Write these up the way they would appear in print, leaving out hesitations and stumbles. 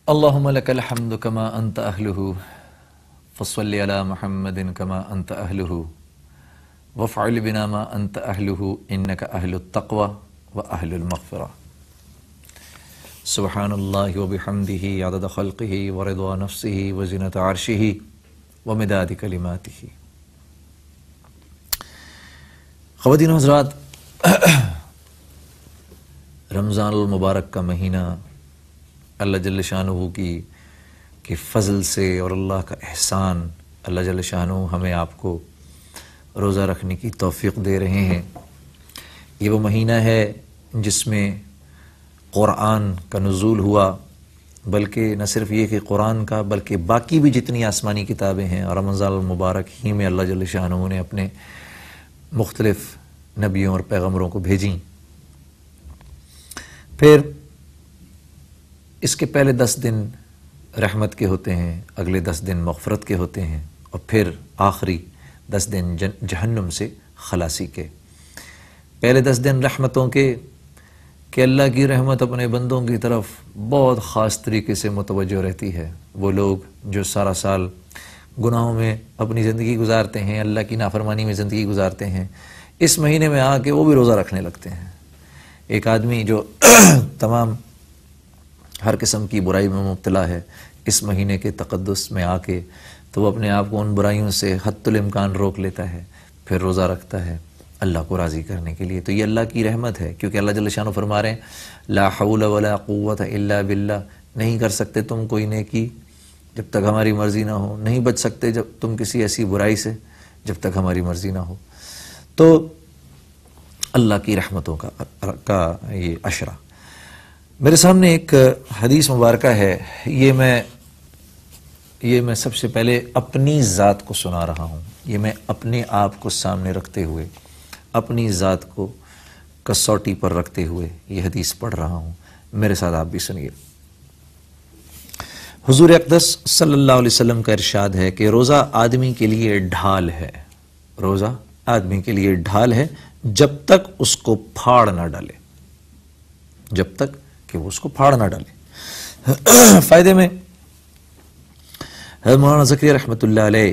اللهم لك الحمد كما أنت أهله فصل على محمد كما أنت أهله وافعل بنا ما أنت أهله إنك أهل التقوى وأهل المغفرة. سبحان الله وبحمده عدد خلقه ورضا نفسه وزنة عرشه ومداد كلماته. خواتین و حضرات، رمضان المبارک کا مہینہ اللہ جل شانہ کی فضل سے اور اللہ کا احسان، اللہ جل شانہ ہمیں آپ کو روزہ رکھنے کی توفیق دے رہے ہیں۔ یہ وہ مہینہ ہے جس میں قرآن کا نزول ہوا، بلکہ نہ صرف یہ کہ قرآن کا بلکہ باقی بھی جتنی آسمانی کتابیں ہیں، اور رمضان المبارک ہی میں اللہ جل شانہ نے اپنے مختلف نبیوں اور پیغمبروں کو بھیجیں۔ پھر اس کے پہلے 10 دن رحمت کے ہوتے ہیں، اگلے 10 دن مغفرت کے ہوتے ہیں، اور پھر آخری 10 دن جہنم سے خلاصی کے۔ پہلے 10 دن رحمتوں کے کہ اللہ کی رحمت اپنے بندوں کی طرف بہت خاص طریقے سے متوجہ رہتی ہے۔ وہ لوگ جو سارا سال گناہوں میں اپنی زندگی گزارتے ہیں، اللہ کی نافرمانی میں زندگی گزارتے ہیں، اس مہینے میں آ کے وہ بھی روزہ رکھنے لگتے ہیں۔ ایک آدمی جو تمام ہر قسم کی برائی میں مبتلا ہے، اس مہینے کے تقدس میں آ کے تو وہ اپنے آپ کو ان برائیوں سے حتی الامکان روک لیتا ہے، پھر روزہ رکھتا ہے اللہ کو راضی کرنے کے لیے۔ تو یہ اللہ کی رحمت ہے، کیونکہ اللہ جل شانہ فرما رہے ہیں لا حول ولا قوت الا باللہ، نہیں کر سکتے تم کوئی نیکی جب تک ہماری مرضی نہ ہو، نہیں بچ سکتے جب تم کسی ایسی برائی سے جب تک ہماری مرضی نہ ہو۔ تو اللہ کی رحمتوں کا یہ عشرہ میرے سامنے ایک حدیث مبارکہ ہے، یہ میں سب سے پہلے اپنی ذات کو سنا رہا ہوں، یہ میں اپنے آپ کو سامنے رکھتے ہوئے، اپنی ذات کو کسوٹی پر رکھتے ہوئے یہ حدیث پڑھ رہا ہوں، میرے ساتھ آپ بھی سنیے۔ حضور اقدس صلی اللہ علیہ وسلم کا ارشاد ہے کہ روزہ آدمی کے لیے ڈھال ہے، روزہ آدمی کے لیے ڈھال ہے جب تک اس کو پھاڑ نہ ڈالے، جب تک کہ وہ اس کو پھاڑ نہ ڈالے۔ فائدے میں حضرت مولانا زکریا رحمۃ اللہ علیہ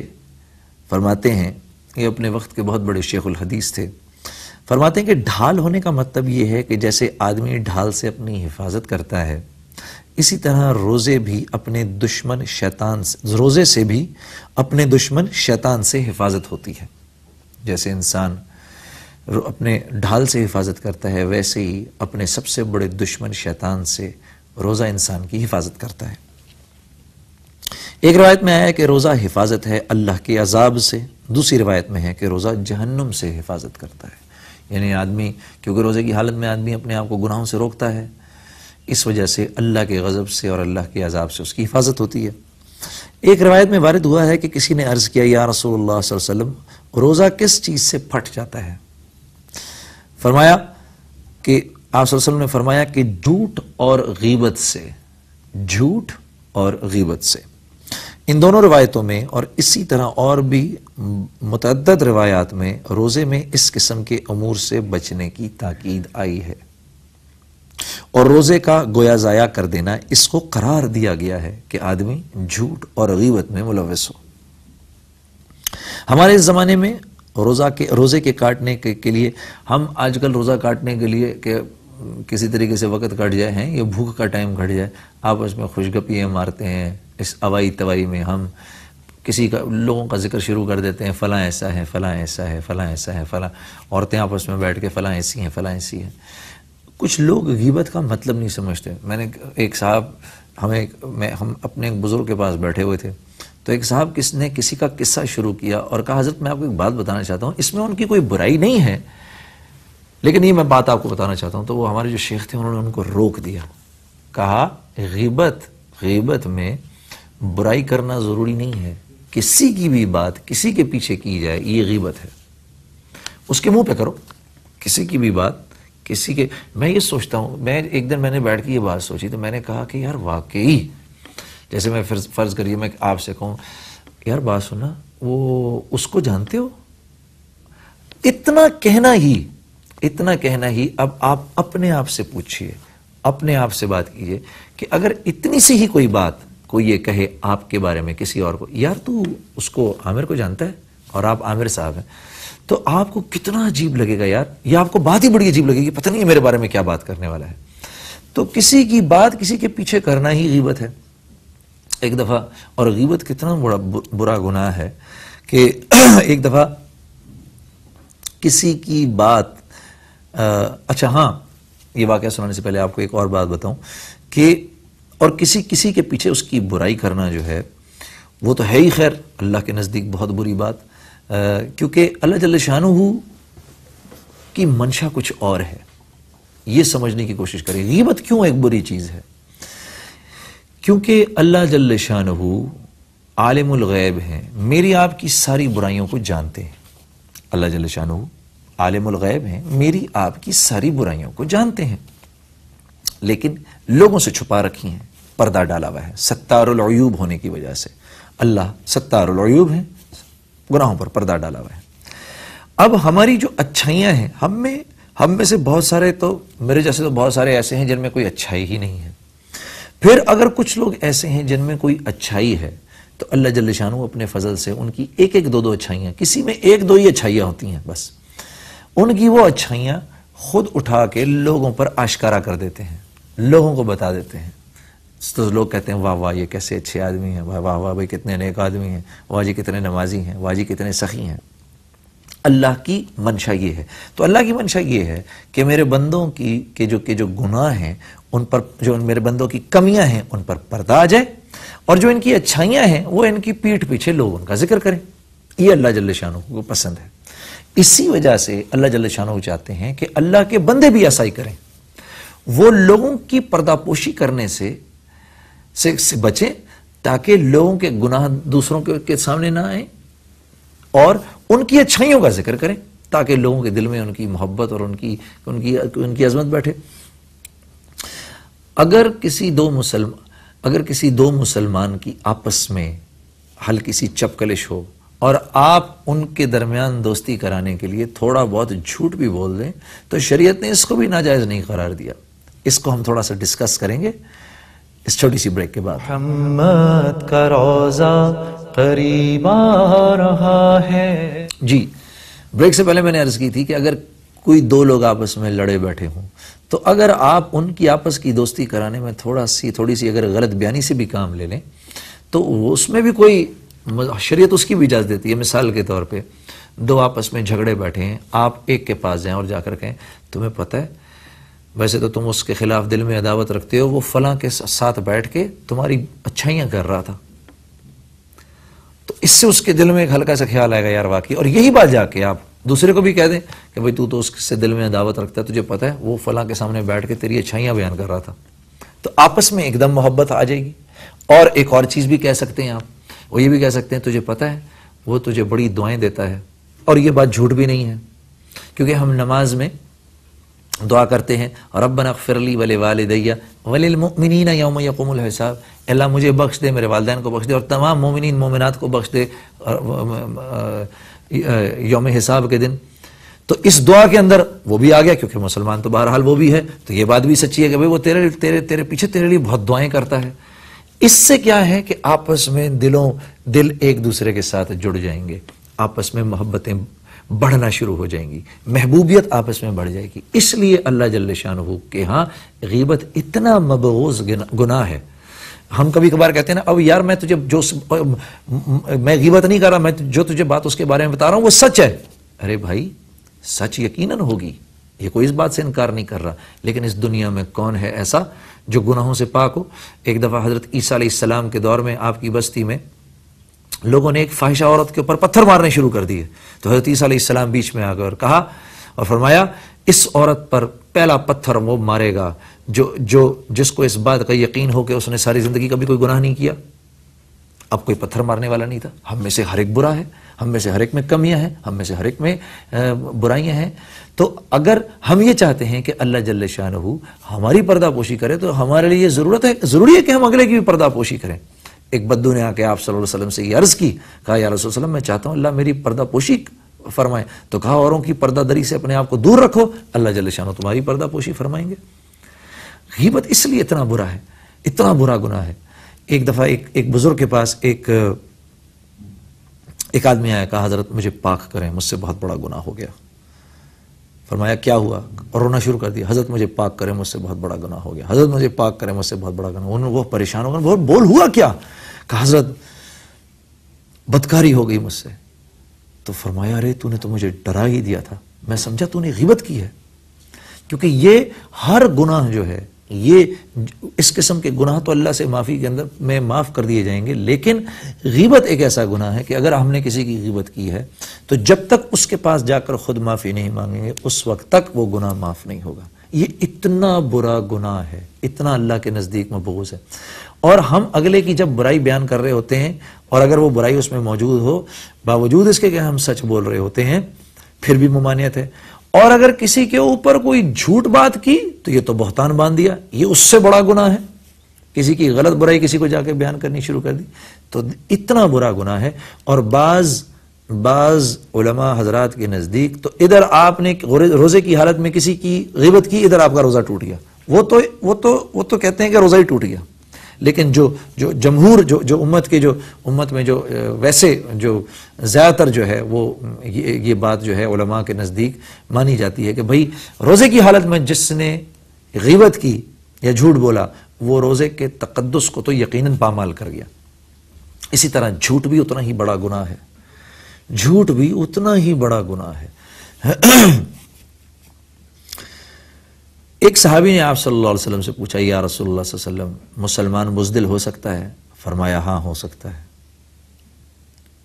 فرماتے ہیں، یہ اپنے وقت کے بہت بڑے شیخ الحدیث تھے، فرماتے ہیں کہ ڈھال ہونے کا مطلب یہ ہے کہ جیسے آدمی ڈھال سے اپنی حفاظت کرتا ہے، اسی طرح روزے بھی اپنے دشمن شیطان سے، روزے سے بھی اپنے دشمن شیطان سے حفاظت ہوتی ہے۔ جیسے انسان اپنے ڈھال سے حفاظت کرتا ہے، ویسے ہی اپنے سب سے بڑے دشمن شیطان سے روزہ انسان کی حفاظت کرتا ہے۔ ایک روایت میں آیا ہے کہ روزہ حفاظت ہے اللہ کے عذاب سے، دوسری روایت میں ہے کہ روزہ جہنم سے حفاظت کرتا ہے۔ یعنی آدمی، کیونکہ روزے کی حالت میں آدمی اپنے آپ کو گناہوں سے روکتا ہے، اس وجہ سے اللہ کے غضب سے اور اللہ کے عذاب سے اس کی حفاظت ہوتی ہے۔ ایک روایت میں وارد ہوا ہے کہ کسی نے عرض کیا، یا رسول اللہ صلی اللہ علیہ وسلم، روزہ کس چیز سے پھٹ جاتا ہے؟ فرمایا کہ آپ صلی اللہ علیہ وسلم نے فرمایا کہ جھوٹ اور غیبت سے، جھوٹ اور غیبت سے۔ ان دونوں روایتوں میں اور اسی طرح اور بھی متعدد روایات میں روزے میں اس قسم کے امور سے بچنے کی تاکید آئی ہے، اور روزے کا گویا ضائع کر دینا اس کو قرار دیا گیا ہے کہ آدمی جھوٹ اور غیبت میں ملوث ہو۔ ہمارے اس زمانے میں روزے کے کاٹنے کے لیے، ہم آج کل روزہ کاٹنے کے لیے کہ کسی طریقے سے وقت کٹ جائے ہیں، یہ بھوک کا ٹائم کٹ جائے، آپس میں خوشگپیاں مارتے ہیں، اس اوائی توائی میں ہم کسی کا لوگوں کا ذکر شروع کر دیتے ہیں، فلاں ایسا ہے، فلاں ایسا ہے، فلاں ایسا ہے، فلاں عورتیں آپس میں بیٹھ کے فلاں ایسی ہیں، فلاں ایسی ہیں۔ کچھ لوگ غیبت کا مطلب نہیں سمجھتے۔ میں نے ایک صاحب، ہم اپنے ایک بزرگ کے پاس بیٹھے ہوئے تھے، تو ایک صاحب نے کسی کا قصہ شروع کیا اور کہا، حضرت میں آپ کو ایک بات بتانا چاہتا ہوں، اس میں ان کی کوئی برائی نہیں ہے، لیکن یہ میں بات آپ کو بتانا چاہتا ہوں۔ تو وہ ہمارے جو شیخ تھے انہوں نے ان کو روک دیا، کہا غیبت میں برائی کرنا ضروری نہیں ہے، کسی کی بھی بات کسی کے پیچھے کی جائے یہ غیبت ہے، اس کے منہ پہ کرو، کسی کی بھی بات کسی کے۔ میں یہ سوچتا ہوں، ایک دن میں نے بیٹھ کے یہ بات سوچی تو میں نے کہا کہ یار واقعی، جیسے میں فرض کریے میں آپ سے کہوں، یار بات سننا، وہ اس کو جانتے ہو؟ اتنا کہنا ہی اب آپ اپنے آپ سے پوچھئے، اپنے آپ سے بات کیجئے کہ اگر اتنی سی ہی کوئی بات کوئی یہ کہے آپ کے بارے میں کسی اور کو، یار تو اس کو عامر کو جانتا ہے اور آپ عامر صاحب ہیں، تو آپ کو کتنا عجیب لگے گا یار، یا آپ کو بات ہی بڑی عجیب لگے گی، پتہ نہیں میرے بارے میں کیا بات کرنے والا ہے۔ تو کسی کی بات کسی کے پیچھے کرنا ہی غیبت ہے ایک دفعہ۔ اور غیبت کتنا بڑا برا گناہ ہے کہ ایک دفعہ کسی کی بات اچھا ہاں، یہ واقعہ سنانے سے پہلے آپ کو ایک اور بات بتاؤں کہ اور کسی کے پیچھے اس کی برائی کرنا جو ہے وہ تو ہے ہی خیر اللہ کے نزدیک بہت بری بات، کیونکہ اللہ جل شانہ کی منشا کچھ اور ہے، یہ سمجھنے کی کوشش کریں غیبت کیوں ایک بری چیز ہے۔ کیونکہ اللہ جل شانہ عالم الغیب ہیں، میری آپ کی ساری برائیوں کو جانتے ہیں۔ اللہ جل شانہ عالم الغیب ہیں، میری آپ کی ساری برائیوں کو جانتے ہیں، لیکن لوگوں سے چھپا رکھی ہیں، پردہ ڈالا ہوا ہے ستار العیوب ہونے کی وجہ سے۔ اللہ ستار العیوب ہیں، گناہوں پر پردہ ڈالا ہوا ہے۔ اب ہماری جو اچھائیاں ہیں، ہم میں سے بہت سارے، تو میرے جیسے تو بہت سارے ایسے ہیں جن میں کوئی اچھائی ہی نہیں ہے، پھر اگر کچھ لوگ ایسے ہیں جن میں کوئی اچھائی ہے تو اللہ جل شانہ اپنے فضل سے ان کی ایک ایک دو اچھائیاں، کسی میں ایک دو ہی اچھائیاں ہوتی ہیں بس، ان کی وہ اچھائیاں خود اٹھا کے لوگوں پر آشکارا کر دیتے ہیں، لوگوں کو بتا دیتے ہیں۔ تو لوگ کہتے ہیں واہ واہ یہ کیسے اچھے آدمی ہیں، واہ واہ واہ بھائی کتنے نیک آدمی ہیں، واہ جی کتنے نمازی ہیں، واہ جی کتنے سخی ہیں۔ اللہ کی منشا یہ ہے، تو اللہ کی منشا یہ ہے کہ میرے بندوں کی جو گناہ ہیں ان پر، جو میرے بندوں کی کمیاں ہیں ان پر پردہ آ جائے، اور جو ان کی اچھائیاں ہیں وہ ان کی پیٹھ پیچھے لوگ ان کا ذکر کریں۔ یہ اللہ جل شانہ کو پسند ہے۔ اسی وجہ سے اللہ جل شانہ چاہتے ہیں کہ اللہ کے بندے بھی ایسا ہی کریں، وہ لوگوں کی پردہ پوشی کرنے سے بچیں تاکہ لوگوں کے گناہ دوسروں کے سامنے نہ آئیں، اور ان کی اچھائیوں کا ذکر کریں تاکہ لوگوں کے دل میں ان کی محبت اور ان کی عظمت بیٹھے۔ اگر کسی دو مسلمان کی آپس میں ہلکی سی چپکلش ہو اور آپ ان کے درمیان دوستی کرانے کے لیے تھوڑا بہت جھوٹ بھی بول دیں تو شریعت نے اس کو بھی ناجائز نہیں قرار دیا۔ اس کو ہم تھوڑا سا ڈسکس کریں گے اس چھوٹی سی بریک کے بعد۔ محمد کا روزہ قریب آ رہا ہے۔ جی، بریک سے پہلے میں نے عرض کی تھی کہ اگر کوئی دو لوگ آپس میں لڑے بیٹھے ہوں تو اگر آپ ان کی آپس کی دوستی کرانے میں تھوڑی سی اگر غلط بیانی سے بھی کام لے لیں تو اس میں بھی کوئی، شریعت اس کی بھی اجازت دیتی ہے۔ مثال کے طور پہ دو آپس میں جھگڑے بیٹھے ہیں، آپ ایک کے پاس جائیں اور جا کر کہیں تمہیں پتہ ہے ویسے تو تم اس کے خلاف دل میں عداوت رکھتے ہو، وہ فلاں کے ساتھ بیٹھ کے تمہاری اچھائیاں کر رہا تھا، تو اس سے اس کے دل میں ایک ہلکا سا خیال آئے گا یار واقعی، اور یہی بات جا کے آپ دوسرے کو بھی کہہ دیں کہ بھئی تو اس سے دل میں عداوت رکھتا ہے، تجھے پتہ ہے وہ فلاں کے سامنے بیٹھ کے تیری اچھائیاں بیان کر رہا تھا، تو آپس میں ایک دم محبت آ جائے گی۔ اور ایک اور چیز بھی کہہ سکتے ہیں آپ، وہ یہ بھی کہہ سکتے ہیں تجھے پتہ ہے وہ تجھے بڑی دعائیں دیتا ہے، اور یہ بات جھوٹ بھی نہیں ہے، کیونکہ ہم نماز میں دعا کرتے ہیں ربنا اغفر لی ولوالدی وللمؤمنین یوم یقوم الحساب، اللہ مجھے بخش دے، میرے والدین کو بخش دے، اور تمام مومنین مومنات کو بخش دے یوم حساب کے دن۔ تو اس دعا کے اندر وہ بھی آ گیا، کیونکہ مسلمان تو بہرحال وہ بھی ہے، تو یہ بات بھی سچی ہے کہ وہ تیرے پیچھے تیرے لیے بہت دعائیں کرتا ہے۔ اس سے کیا ہے کہ آپس میں دل ایک دوسرے کے ساتھ جڑ جائیں گے، آپس میں محبتیں بڑھنا شروع ہو جائیں گی، محبوبیت آپس میں بڑھ جائے گی۔ اس لیے اللہ جل شانہ کے ہاں غیبت اتنا مبغوض گناہ ہے۔ ہم کبھی کبھار کہتے ہیں نا اب یار میں غیبت نہیں کر رہا، میں جو تجھے بات اس کے بارے میں بتا رہا ہوں وہ سچ ہے۔ ارے بھائی سچ یقیناً ہوگی، یہ کوئی اس بات سے انکار نہیں کر رہا، لیکن اس دنیا میں کون ہے ایسا جو گناہوں سے پاک ہو؟ ایک دفعہ حضرت عیسیٰ علیہ السلام کے دور میں آپ کی بستی میں لوگوں نے ایک فاحشہ عورت کے اوپر پتھر مارنے شروع کر دیے، تو حضرت عیسیٰ علیہ السلام بیچ میں آ گئے اور کہا اور فرمایا اس عورت پر پہلا پتھر وہ مارے گا جس کو اس بات کا یقین ہو کہ اس نے ساری زندگی کبھی کوئی گناہ نہیں کیا۔ اب کوئی پتھر مارنے والا نہیں تھا، ہم میں سے ہر ایک برا ہے، ہم میں سے ہر ایک میں کمیاں ہیں، ہم میں سے ہر ایک میں برائیاں ہیں۔ تو اگر ہم یہ چاہتے ہیں کہ اللہ جل شانہ ہماری پردہ پوشی کرے تو ہمارے لیے ضروری ہے کہ ہم اگلے کی بھی پردہ پوشی کریں۔ ایک بدو نے آ کے آپ صلی اللہ علیہ وسلم سے یہ عرض کی، کہا یا رسول اللہ صلی اللہ علیہ وسلم میں چاہتا ہوں اللہ میری پردہ پوشی فرمائے، تو کہا اوروں کی پردہ دری سے اپنے آپ کو دور رکھو، اللہ جل شانہ تمہاری پردہ پوشی فرمائیں گے۔ غیبت اس لیے اتنا برا ہے اتنا برا گناہ ہے. ایک دفعہ ایک بزرگ کے پاس ایک آدمی آیا, کہا حضرت مجھے پاک کریں, مجھ سے بہت بڑا گناہ ہو گیا. فرمایا کیا ہوا؟ اور رونا شروع کر دیا, حضرت مجھے پاک کریں, مجھ سے بہت بڑا گناہ ہو گیا, حضرت مجھے پاک کریں, مجھ سے بہت بڑا گناہ. وہ پریشان ہو گئے, بول ہوا کیا؟ کہا حضرت بدکاری ہو گئی مجھ سے. تو فرمایا ارے تو نے تو مجھے ڈرا ہی دیا تھا, میں سمجھا تو نے غیبت کی ہے. کیونکہ یہ ہر گناہ جو ہے, یہ اس قسم کے گناہ تو اللہ سے معافی کے اندر میں معاف کر دیے جائیں گے, لیکن غیبت ایک ایسا گناہ ہے کہ اگر ہم نے کسی کی غیبت کی ہے تو جب تک اس کے پاس جا کر خود معافی نہیں مانگیں گے اس وقت تک وہ گناہ معاف نہیں ہوگا. یہ اتنا برا گناہ ہے, اتنا اللہ کے نزدیک مبغوض ہے. اور ہم اگلے کی جب برائی بیان کر رہے ہوتے ہیں اور اگر وہ برائی اس میں موجود ہو, باوجود اس کے کہ ہم سچ بول رہے ہوتے ہیں, پھر بھی ممانعت ہے. اور اگر کسی کے اوپر کوئی جھوٹ بات کی تو یہ تو بہتان باندھ دیا, یہ اس سے بڑا گناہ ہے. کسی کی غلط برائی کسی کو جا کے بیان کرنی شروع کر دی تو اتنا برا گناہ ہے. اور بعض علماء حضرات کے نزدیک تو ادھر آپ نے روزے کی حالت میں کسی کی غیبت کی, ادھر آپ کا روزہ ٹوٹ گیا, وہ تو کہتے ہیں کہ روزہ ہی ٹوٹ گیا. لیکن جو جمہور جو امت میں جو ویسے جو زیادہ تر جو ہے وہ یہ بات جو ہے علماء کے نزدیک مانی جاتی ہے کہ بھئی روزے کی حالت میں جس نے غیبت کی یا جھوٹ بولا وہ روزے کے تقدس کو تو یقیناً پامال کر گیا. اسی طرح جھوٹ بھی اتنا ہی بڑا گناہ ہے, جھوٹ بھی اتنا ہی بڑا گناہ ہے. ایک صحابی نے آپ صلی اللہ علیہ وسلم سے پوچھا یا رسول اللہ صلی اللہ علیہ وسلم مسلمان بزدل ہو سکتا ہے؟ فرمایا ہاں ہو سکتا ہے.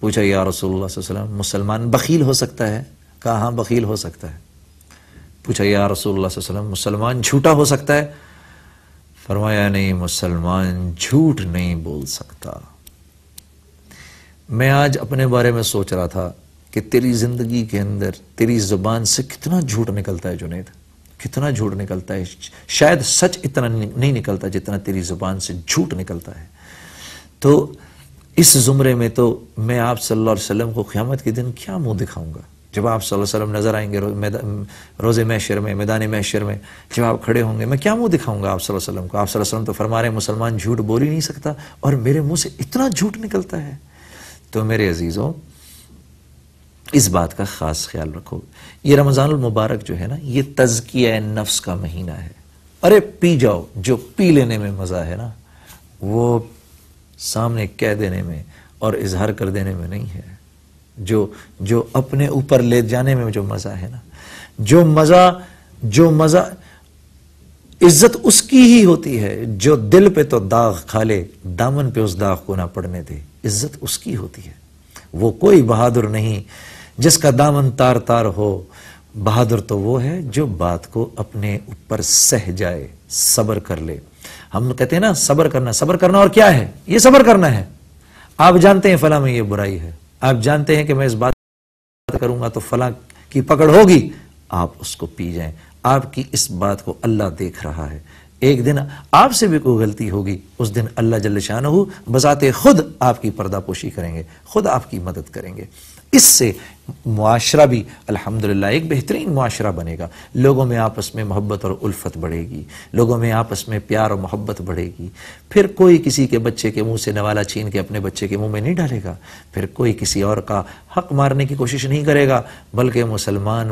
پوچھا یا رسول اللہ صلی اللہ علیہ وسلم مسلمان بخیل ہو سکتا ہے؟ کہا ہاں بخیل ہو سکتا ہے. پوچھا یا رسول اللہ صلی اللہ علیہ وسلم مسلمان جھوٹا ہو سکتا ہے؟ فرمایا نہیں, مسلمان جھوٹ نہیں بول سکتا. میں آج اپنے بارے میں سوچ رہا تھا کہ تیری زندگی کے اندر تیری زبان سے کتنا جھوٹ نکلتا ہے جنید, کتنا جھوٹ نکلتا ہے. شاید سچ اتنا نہیں نکلتا جتنا تیری زبان سے جھوٹ نکلتا ہے. تو اس زمرے میں تو میں آپ صلی اللہ علیہ وسلم کو قیامت کے دن کیا منہ دکھاؤں گا؟ جب آپ صلی اللہ علیہ وسلم نظر آئیں گے روز محشر میں, میدان محشر میں جب آپ کھڑے ہوں گے, میں کیا منہ دکھاؤں گا آپ صلی اللہ علیہ وسلم کو؟ آپ صلی اللہ علیہ وسلم تو فرما رہے ہیں مسلمان جھوٹ بول ہی نہیں سکتا اور میرے منہ سے اتنا جھوٹ نکلتا ہے. تو میرے عزیزوں اس بات کا خاص خیال رکھو. یہ رمضان المبارک جو ہے نا, یہ تزکیہ نفس کا مہینہ ہے. ارے پی جاؤ, جو پی لینے میں مزہ ہے نا وہ سامنے کہہ دینے میں اور اظہار کر دینے میں نہیں ہے. جو اپنے اوپر لے جانے میں جو مزہ ہے نا, جو مزہ عزت اس کی ہی ہوتی ہے جو دل پہ تو داغ کھا لے, دامن پہ اس داغ کو نہ پڑنے دے. عزت اس کی ہوتی ہے. وہ کوئی بہادر نہیں جس کا دامن تار تار ہو. بہادر تو وہ ہے جو بات کو اپنے اوپر سہ جائے, صبر کر لے. ہم کہتے ہیں نا صبر کرنا اور کیا ہے؟ یہ صبر کرنا ہے. آپ جانتے ہیں فلاں میں یہ برائی ہے, آپ جانتے ہیں کہ میں اس بات کروں گا تو فلاں کی پکڑ ہوگی, آپ اس کو پی جائیں. آپ کی اس بات کو اللہ دیکھ رہا ہے. ایک دن آپ سے بھی کوئی غلطی ہوگی, اس دن اللہ جل شانہ بذات خود آپ کی پردہ پوشی کریں گے, خود آپ کی مدد کریں گے. اس سے معاشرہ بھی الحمدللہ ایک بہترین معاشرہ بنے گا. لوگوں میں آپس میں محبت اور الفت بڑھے گی, لوگوں میں آپس میں پیار اور محبت بڑھے گی. پھر کوئی کسی کے بچے کے منہ سے نوالا چھین کے اپنے بچے کے منہ میں نہیں ڈالے گا. پھر کوئی کسی اور کا حق مارنے کی کوشش نہیں کرے گا, بلکہ مسلمان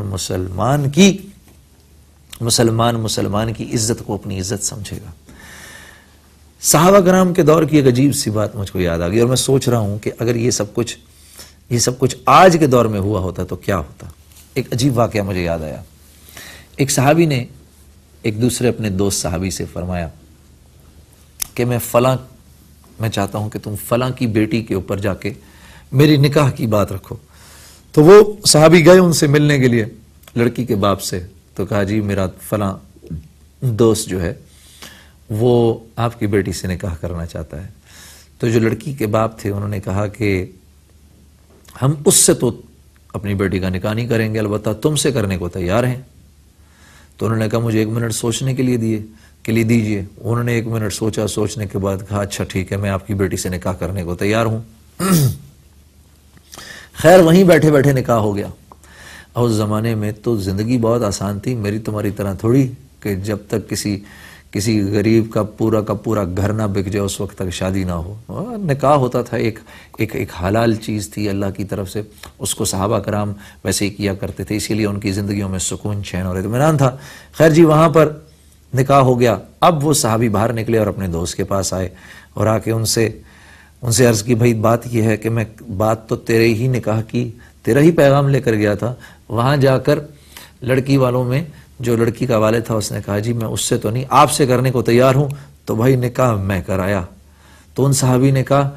کی عزت کو اپنی عزت سمجھے گا. صحابہ کرام کے دور کی ایک عجیب سی بات مجھ کو یاد آ گئی, اور میں سوچ رہا ہوں کہ اگر یہ سب کچھ آج کے دور میں ہوا ہوتا تو کیا ہوتا. ایک عجیب واقعہ مجھے یاد آیا. ایک صحابی نے ایک دوسرے اپنے دوست صحابی سے فرمایا کہ میں چاہتا ہوں کہ تم فلاں کی بیٹی کے اوپر جا کے میری نکاح کی بات رکھو. تو وہ صحابی گئے ان سے ملنے کے لیے, لڑکی کے باپ سے. تو کہا جی میرا فلاں دوست جو ہے وہ آپ کی بیٹی سے نکاح کرنا چاہتا ہے. تو جو لڑکی کے باپ تھے انہوں نے کہا کہ ہم اس سے تو اپنی بیٹی کا نکاح نہیں کریں گے, البتہ تم سے کرنے کو تیار ہیں. تو انہوں نے کہا مجھے 1 منٹ سوچنے کے لیے دیجئے. انہوں نے 1 منٹ سوچا, سوچنے کے بعد کہا اچھا ٹھیک ہے, میں آپ کی بیٹی سے نکاح کرنے کو تیار ہوں. خیر وہیں بیٹھے بیٹھے نکاح ہو گیا. اور اس زمانے میں تو زندگی بہت آسان تھی, میری تمہاری طرح تھوڑی کہ جب تک کسی غریب کا پورا گھر نہ بک جائے اس وقت تک شادی نہ ہو. نکاح ہوتا تھا ایک حلال چیز تھی اللہ کی طرف سے, اس کو صحابہ کرام ویسے ہی کیا کرتے تھے, اسی لیے ان کی زندگیوں میں سکون چین اور اطمینان تھا. خیر جی, وہاں پر نکاح ہو گیا. اب وہ صحابی باہر نکلے اور اپنے دوست کے پاس آئے اور آ کے ان سے عرض کی, بھائی بات یہ ہے کہ میں بات تو تیرے ہی نکاح کی, تیرا ہی پیغام لے کر گیا تھا. وہاں جا کر لڑکی والوں میں جو لڑکی کا والد تھا اس نے کہا جی میں اس سے تو نہیں, آپ سے کرنے کو تیار ہوں. تو بھائی نکاح میں کرایا. تو ان صحابی نے کہا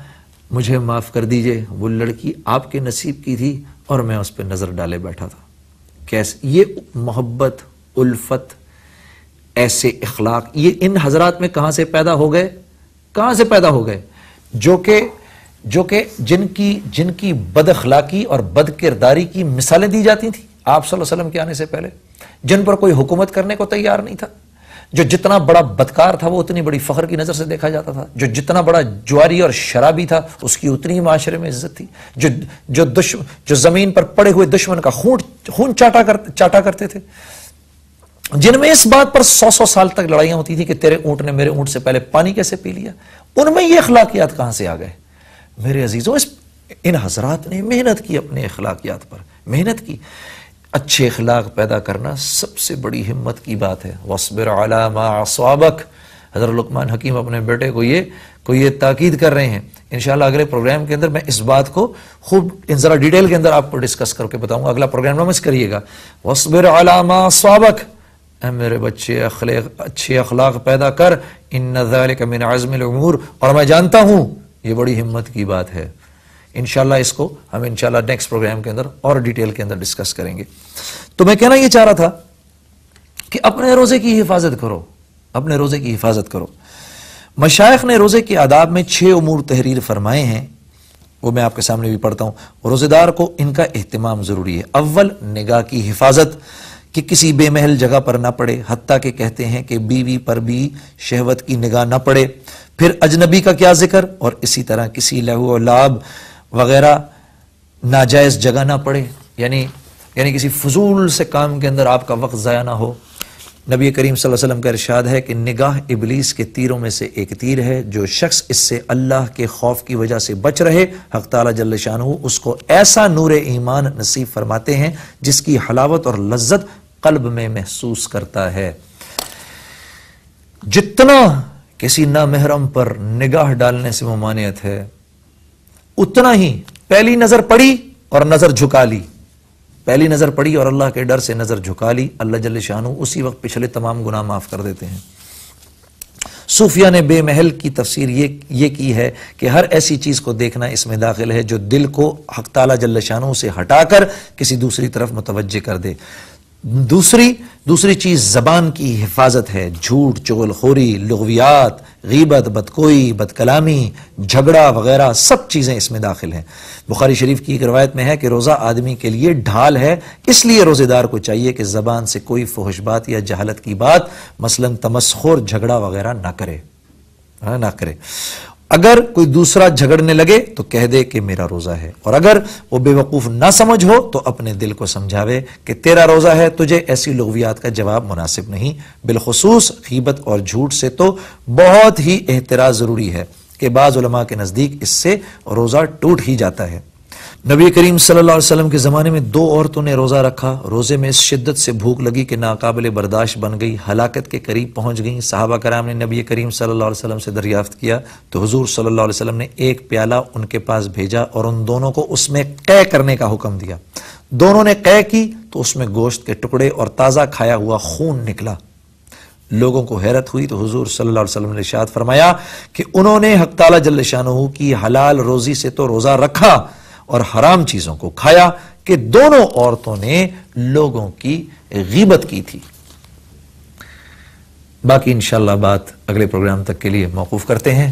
مجھے معاف کر دیجئے, وہ لڑکی آپ کے نصیب کی تھی اور میں اس پہ نظر ڈالے بیٹھا تھا. کیسے یہ محبت, الفت, ایسے اخلاق یہ ان حضرات میں کہاں سے پیدا ہو گئے, کہاں سے پیدا ہو گئے, جو کہ جن کی بد اخلاقی اور بد کرداری کی مثالیں دی جاتی تھیں آپ صلی اللہ علیہ وسلم کے آنے سے پہلے, جن پر کوئی حکومت کرنے کو تیار نہیں تھا, جو جتنا بڑا بدکار تھا وہ اتنی بڑی فخر کی نظر سے دیکھا جاتا تھا, جو جتنا بڑا جواری اور شرابی تھا اس کی اتنی معاشرے میں عزت تھی, جو زمین پر پڑے ہوئے دشمن کا خون چاٹا کرتے تھے, جن میں اس بات پر 100 سال تک لڑائیاں ہوتی تھی کہ تیرے اونٹ نے میرے اونٹ سے پہلے پانی کیسے پی لیا. ان میں یہ اخلاقیات کہاں سے آ گئے؟ میرے عزیزوں, ان حضرات نے محنت کی, اپنے اخلاقیات پر محنت کی. اچھے اخلاق پیدا کرنا سب سے بڑی ہمت کی بات ہے. وَاصْبِرْ عَلَى مَا أَصَابَكَ. حضرت لقمان حکیم اپنے بیٹے کو یہ تاکید کر رہے ہیں. انشاءاللہ اگلے پروگرام کے اندر میں اس بات کو خوب ذرا ڈیٹیل کے اندر آپ کو ڈسکس کر کے بتاؤں گا. اگلا پروگرام نہ مس کریے گا. وَاصْبِرْ عَلَى مَا أَصَابَكَ. اے میرے بچے اچھے اخلاق پیدا کر. إِنَّ ذَلِكَ مِنْ عَزْمِ الْأُمُورِ. اور میں جانتا ہوں یہ بڑی ہمت کی بات ہے. انشاءاللہ اس کو ہم انشاءاللہ نیکسٹ پروگرام کے اندر اور ڈیٹیل کے اندر ڈسکس کریں گے. تو میں کہنا یہ چاہ رہا تھا کہ اپنے روزے کی حفاظت کرو, اپنے روزے کی حفاظت کرو. مشائخ نے روزے کے آداب میں 6 امور تحریر فرمائے ہیں, وہ میں آپ کے سامنے بھی پڑھتا ہوں. روزے دار کو ان کا اہتمام ضروری ہے. اول, نگاہ کی حفاظت, کہ کسی بے محل جگہ پر نہ پڑے, حتیٰ کہ کہتے ہیں کہ بیوی پر بھی شہوت کی نگاہ نہ پڑے. پھر اجنبی کا کیا ذکر, اور اسی طرح کسی لہو و لعب وغیرہ ناجائز جگہ نہ پڑے, یعنی کسی فضول سے کام کے اندر آپ کا وقت ضائع نہ ہو. نبی کریم صلی اللہ علیہ وسلم کا ارشاد ہے کہ نگاہ ابلیس کے تیروں میں سے ایک تیر ہے, جو شخص اس سے اللہ کے خوف کی وجہ سے بچ رہے, حق تعالی جل شانہ اس کو ایسا نور ایمان نصیب فرماتے ہیں جس کی حلاوت اور لذت قلب میں محسوس کرتا ہے. جتنا کسی نامحرم پر نگاہ ڈالنے سے ممانعت ہے, اتنا ہی پہلی نظر پڑی اور نظر جھکا لی, پہلی نظر پڑی اور اللہ کے ڈر سے نظر جھکا لی, اللہ جل شانہ اسی وقت پچھلے تمام گناہ معاف کر دیتے ہیں. صوفیہ نے بے محل کی تفسیر یہ کی ہے کہ ہر ایسی چیز کو دیکھنا اس میں داخل ہے جو دل کو حق تعالی جل شانہ سے ہٹا کر کسی دوسری طرف متوجہ کر دے. دوسری چیز زبان کی حفاظت ہے. جھوٹ, چغل خوری, لغویات, غیبت, بدکوئی, بد کلامی, جھگڑا وغیرہ سب چیزیں اس میں داخل ہیں. بخاری شریف کی ایک روایت میں ہے کہ روزہ آدمی کے لیے ڈھال ہے, اس لیے روزے دار کو چاہیے کہ زبان سے کوئی فحش بات یا جہالت کی بات مثلا تمسخر, جھگڑا وغیرہ نہ کرے. اگر کوئی دوسرا جھگڑنے لگے تو کہہ دے کہ میرا روزہ ہے, اور اگر وہ بے وقوف نہ سمجھ ہو تو اپنے دل کو سمجھاوے کہ تیرا روزہ ہے, تجھے ایسی لغویات کا جواب مناسب نہیں. بالخصوص غیبت اور جھوٹ سے تو بہت ہی احتراز ضروری ہے کہ بعض علماء کے نزدیک اس سے روزہ ٹوٹ ہی جاتا ہے. نبی کریم صلی اللہ علیہ وسلم کے زمانے میں 2 عورتوں نے روزہ رکھا. روزے میں اس شدت سے بھوک لگی کہ ناقابل برداشت بن گئی, ہلاکت کے قریب پہنچ گئیں. صحابہ کرام نے نبی کریم صلی اللہ علیہ وسلم سے دریافت کیا تو حضور صلی اللہ علیہ وسلم نے ایک پیالہ ان کے پاس بھیجا اور ان دونوں کو اس میں قے کرنے کا حکم دیا. دونوں نے قے کی تو اس میں گوشت کے ٹکڑے اور تازہ کھایا ہوا خون نکلا. لوگوں کو حیرت ہوئی تو حضور صلی اللہ علیہ وسلم نے ارشاد فرمایا کہ انہوں نے حق تعالی جل شانہ کی حلال روزی سے تو روزہ رکھا اور حرام چیزوں کو کھایا کہ دونوں عورتوں نے لوگوں کی غیبت کی تھی. باقی انشاءاللہ بات اگلے پروگرام تک کے لیے موقوف کرتے ہیں.